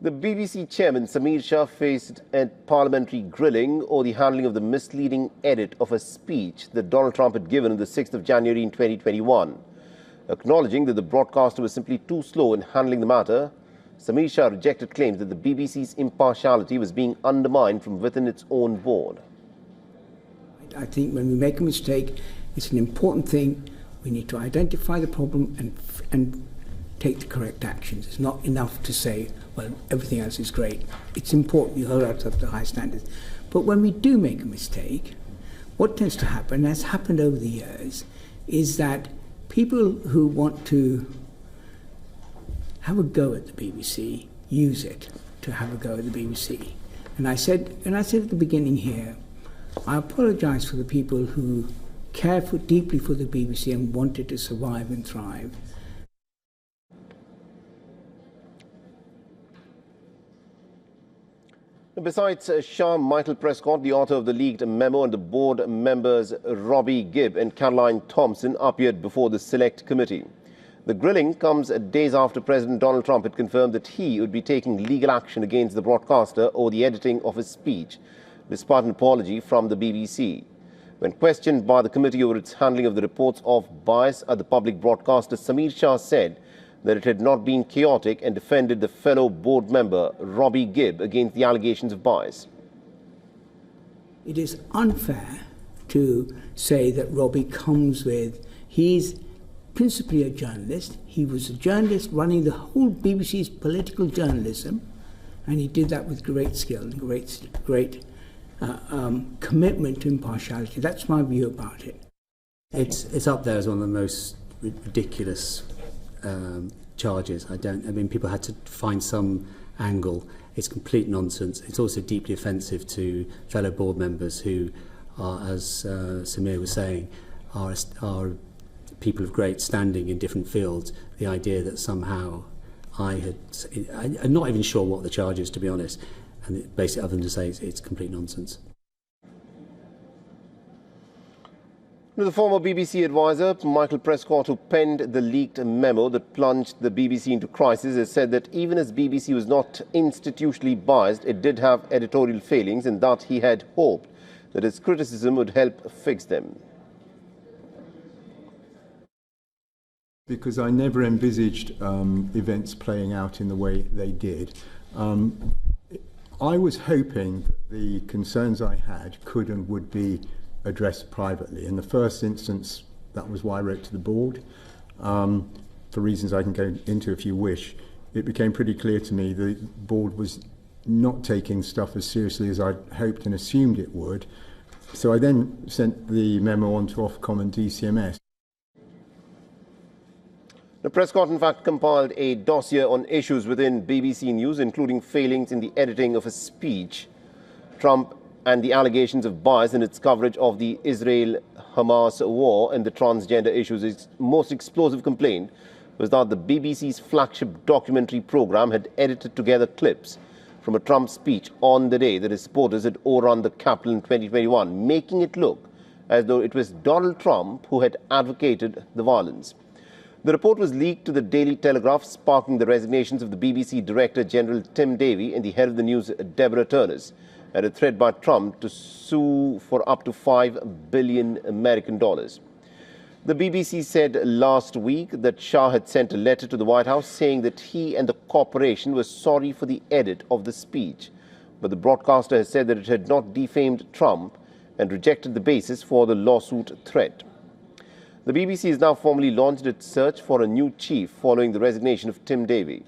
The BBC chairman Samir Shah faced a parliamentary grilling over the handling of the misleading edit of a speech that Donald Trump had given on the 6th of January in 2021. Acknowledging that the broadcaster was simply too slow in handling the matter, Samir Shah rejected claims that the BBC's impartiality was being undermined from within its own board. I think when we make a mistake, it's an important thing. We need to identify the problem and take the correct actions. It's not enough to say, well, everything else is great. It's important you hold up to high standards. But when we do make a mistake, what tends to happen, as happened over the years, is that people who want to have a go at the BBC use it to have a go at the BBC. And I said at the beginning here, I apologise for the people who care deeply for the BBC and want it to survive and thrive. Besides Shah, Michael Prescott, the author of the leaked memo, and the board members Robbie, Gibb and Caroline Thomson appeared before the select committee. The grilling comes days after President Donald Trump had confirmed that he would be taking legal action against the broadcaster over the editing of his speech, despite an apology from the BBC. When questioned by the committee over its handling of the reports of bias at the public broadcaster, Samir Shah said that it had not been chaotic and defended the fellow board member, Robbie Gibb, against the allegations of bias. It is unfair to say that Robbie comes with, he's principally a journalist. He was a journalist running the whole BBC's political journalism, and he did that with great skill and great commitment to impartiality. That's my view about it. It's up there as one of the most ridiculous charges. I mean, people had to find some angle. It's complete nonsense. It's also deeply offensive to fellow board members who are, as Samir was saying, are people of great standing in different fields. The idea that somehow I'm not even sure what the charge is, to be honest, and basically other than to say it's complete nonsense. The former BBC advisor, Michael Prescott, who penned the leaked memo that plunged the BBC into crisis, has said that even as BBC was not institutionally biased, it did have editorial failings, and that he had hoped that his criticism would help fix them. Because I never envisaged events playing out in the way they did. I was hoping that the concerns I had could and would be addressed privately. In the first instance, that was why I wrote to the board. For reasons I can go into if you wish, it became pretty clear to me the board was not taking stuff as seriously as I'd hoped and assumed it would. So I then sent the memo on to Ofcom and DCMS. The Prescott, in fact, compiled a dossier on issues within BBC News, including failings in the editing of a speech, Trump and the allegations of bias in its coverage of the Israel-Hamas war and the transgender issues. Its most explosive complaint was that the BBC's flagship documentary program had edited together clips from a Trump speech on the day that his supporters had overrun the Capitol in 2021, making it look as though it was Donald Trump who had advocated the violence. The report was leaked to the Daily Telegraph, sparking the resignations of the BBC Director General Tim Davie and the head of the news, Deborah Turners, and a threat by Trump to sue for up to $5 billion American dollars. The BBC said last week that Shah had sent a letter to the White House saying that he and the corporation were sorry for the edit of the speech, but the broadcaster has said that it had not defamed Trump and rejected the basis for the lawsuit threat. The BBC has now formally launched its search for a new chief following the resignation of Tim Davie.